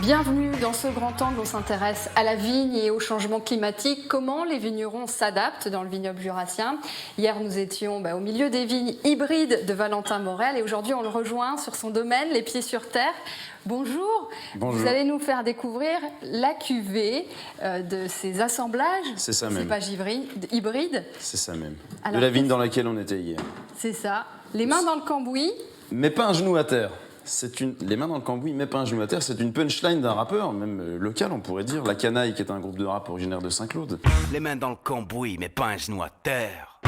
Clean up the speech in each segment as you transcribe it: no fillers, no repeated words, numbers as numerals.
Bienvenue dans ce grand angle, on s'intéresse à la vigne et au changement climatique. Comment les vignerons s'adaptent dans le vignoble jurassien. Hier, nous étions au milieu des vignes hybrides de Valentin Morel et aujourd'hui, on le rejoint sur son domaine, les pieds sur terre. Bonjour. Bonjour. Vous allez nous faire découvrir la cuvée de ces assemblages, c'est ça même. cépages hybrides. C'est ça même. Alors, de la vigne dans laquelle on était hier. C'est ça. Les mains dans le cambouis. Mais pas un genou à terre. Les mains dans le cambouis, mais pas un genou à terre. C'est une punchline d'un rappeur, même local, on pourrait dire. La Canaille, qui est un groupe de rap originaire de Saint-Claude. Les mains dans le cambouis, mais pas un genou à terre.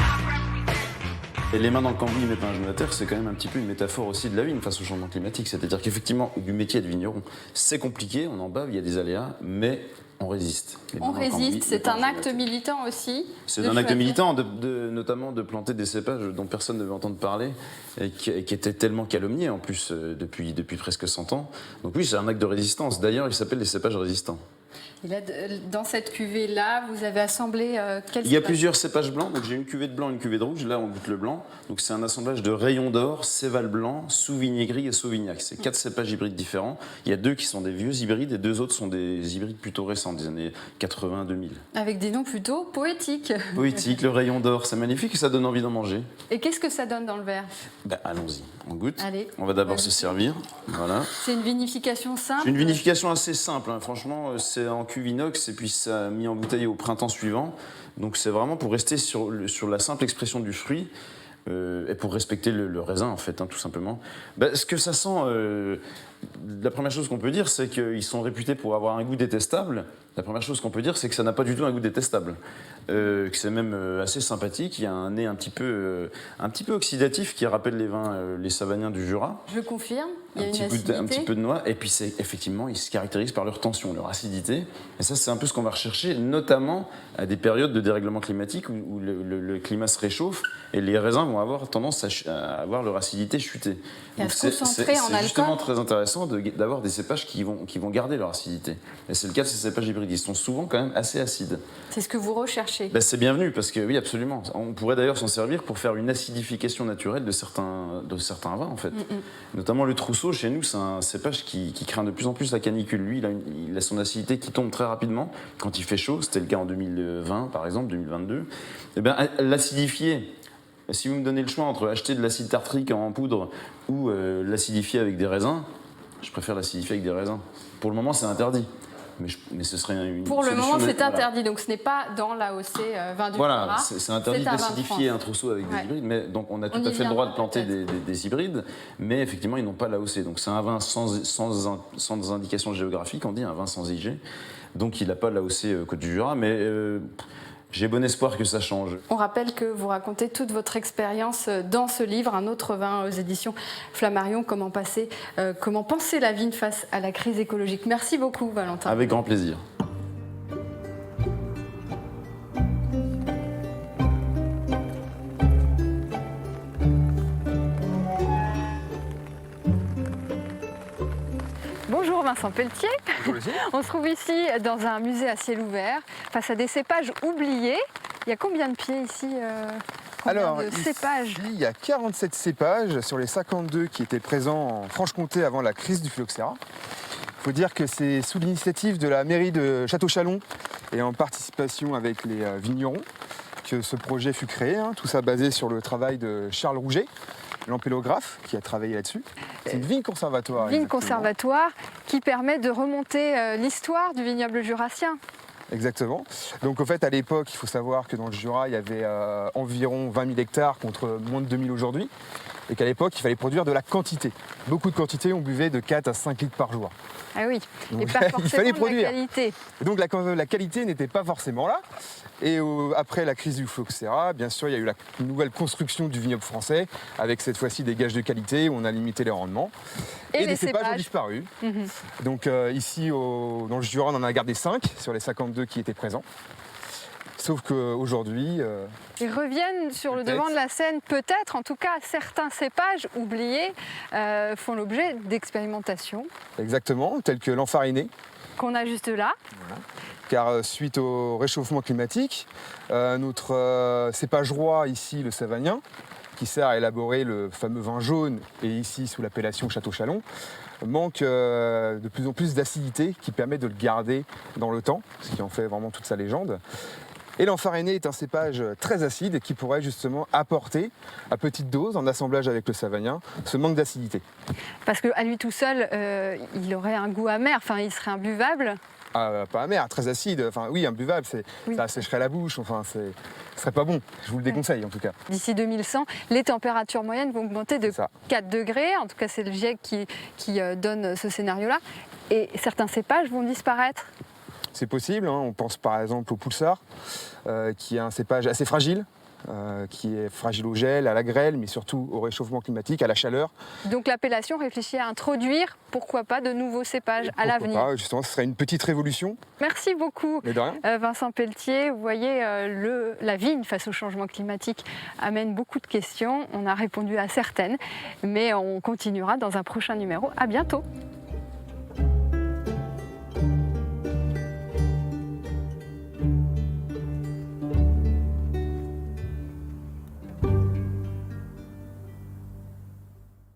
Et les mains dans le cambouis, mais pas un genou à terre, c'est quand même un petit peu une métaphore aussi de la vigne face au changement climatique. C'est-à-dire qu'effectivement, du métier de vigneron, c'est compliqué, on en bave, il y a des aléas, mais on résiste. On résiste, c'est un acte militant aussi. C'est un acte militant, notamment de planter des cépages dont personne ne veut entendre parler et qui étaient tellement calomniés en plus depuis presque 100 ans. Donc oui, c'est un acte de résistance. D'ailleurs, il s'appelle les cépages résistants. Et là, dans cette cuvée-là, vous avez assemblé quel Il y a plusieurs cépages blancs. Donc j'ai une cuvée de blanc, une cuvée de rouge. Là, on goûte le blanc. Donc c'est un assemblage de Rayon d'Or, Céval blanc, Sauvigné gris et Sauvignac. C'est 4 cépages hybrides différents. Il y a 2 qui sont des vieux hybrides et 2 autres sont des hybrides plutôt récents, des années 80-2000. Avec des noms plutôt poétiques. Poétique, le Rayon d'Or, c'est magnifique et ça donne envie d'en manger. Et qu'est-ce que ça donne dans le verre? Allons-y, on goûte. Allez, on va d'abord se servir. Voilà. C'est une vinification simple? C'est une vinification assez simple, hein. Franchement, c'est en cuve inox et puis ça a mis en bouteille au printemps suivant. Donc c'est vraiment pour rester sur la simple expression du fruit et pour respecter le raisin en fait, hein, tout simplement. Ce que ça sent, la première chose qu'on peut dire, c'est qu'ils sont réputés pour avoir un goût détestable. La première chose qu'on peut dire, c'est que ça n'a pas du tout un goût détestable. Que c'est même assez sympathique. Il y a un nez un petit peu oxydatif qui rappelle les vins, les savagniens du Jura. Je confirme, il y a un petit peu de noix. Et puis effectivement, ils se caractérisent par leur tension, leur acidité. Et ça, c'est un peu ce qu'on va rechercher, notamment à des périodes de dérèglement climatique où le climat se réchauffe et les raisins vont avoir tendance à avoir leur acidité chuter. Et à se concentrer en alcool. C'est justement très intéressant d'avoir des cépages qui vont garder leur acidité. Et c'est le cas de ces cépages hybrides. Ils sont souvent quand même assez acides. C'est ce que vous recherchez. C'est bienvenu parce que oui, absolument. On pourrait d'ailleurs s'en servir pour faire une acidification naturelle de certains vins en fait. Notamment le Trousseau chez nous, c'est un cépage qui craint de plus en plus la canicule. Lui, il a son acidité qui tombe très rapidement quand il fait chaud. C'était le cas en 2020 par exemple, 2022. L'acidifier. Si vous me donnez le choix entre acheter de l'acide tartrique en poudre ou l'acidifier avec des raisins, je préfère l'acidifier avec des raisins. Pour le moment, c'est interdit. Mais ce serait une Pour le moment, c'est interdit. Voilà. Donc, ce n'est pas dans l'AOC vin du Voilà, Jura. c'est interdit d'acidifier un trousseau avec des hybrides. Mais donc, on a tout à fait le droit de planter des hybrides. Mais effectivement, ils n'ont pas l'AOC. Donc, c'est un vin sans indication géographique. On dit un vin sans IG. Donc, il n'a pas l'AOC Côte du Jura. Mais j'ai bon espoir que ça change. On rappelle que vous racontez toute votre expérience dans ce livre, un autre vin aux éditions Flammarion, comment penser la vigne face à la crise écologique. Merci beaucoup, Valentin. Avec grand plaisir. Bonjour Vincent Pelletier. Bonjour. On se trouve ici dans un musée à ciel ouvert, face à des cépages oubliés. Il y a combien de pieds ici Alors, de cépages? il y a 47 cépages sur les 52 qui étaient présents en Franche-Comté avant la crise du phylloxéra. Il faut dire que c'est sous l'initiative de la mairie de Château-Chalon et en participation avec les vignerons que ce projet fut créé. Tout ça basé sur le travail de Charles Rouget, l'ampélographe, qui a travaillé là-dessus. C'est une vigne conservatoire. Vigne conservatoire qui permet de remonter l'histoire du vignoble jurassien. Exactement. Donc, au fait, à l'époque, il faut savoir que dans le Jura, il y avait environ 20 000 hectares contre moins de 2 000 aujourd'hui. Et qu'à l'époque, il fallait produire de la quantité. Beaucoup de quantité, on buvait de 4 à 5 litres par jour. Ah oui, donc, et pas forcément il fallait de produire. la qualité. Et donc la qualité n'était pas forcément là. Et après la crise du phylloxéra, bien sûr, il y a eu la nouvelle construction du vignoble français, avec cette fois-ci des gages de qualité où on a limité les rendements. Et les les cépages ont cépages disparu. Donc ici, dans le Jura, on en a gardé 5 sur les 52 qui étaient présents. Sauf qu'aujourd'hui... Ils reviennent sur le devant de la scène, peut-être, en tout cas, certains cépages oubliés font l'objet d'expérimentations. Exactement, tels que l'enfariné. Qu'on a juste là. Voilà. Car suite au réchauffement climatique, notre cépage roi ici, le savagnin, qui sert à élaborer le fameux vin jaune, et ici sous l'appellation Château-Chalon, manque de plus en plus d'acidité qui permet de le garder dans le temps, ce qui en fait vraiment toute sa légende. Et l'enfariné est un cépage très acide qui pourrait justement apporter, à petite dose, en assemblage avec le savagnin, ce manque d'acidité. Parce qu'à lui tout seul, il aurait un goût amer, enfin il serait imbuvable. Ah, pas amer, très acide, enfin oui, imbuvable, Oui. ça assécherait la bouche, enfin ce serait pas bon, je vous le déconseille en tout cas. D'ici 2100, les températures moyennes vont augmenter de C'est ça. 4 degrés, en tout cas c'est le GIEC qui donne ce scénario-là, et certains cépages vont disparaître. C'est possible, hein. On pense par exemple au Poulsard, qui est un cépage assez fragile, qui est fragile au gel, à la grêle, mais surtout au réchauffement climatique, à la chaleur. Donc l'appellation réfléchit à introduire, pourquoi pas, de nouveaux cépages à Pourquoi l'avenir. pas, justement, ce serait une petite révolution, Merci beaucoup. mais de rien. Vincent Pelletier, vous voyez, la vigne face au changement climatique amène beaucoup de questions. On a répondu à certaines, mais on continuera dans un prochain numéro. À bientôt.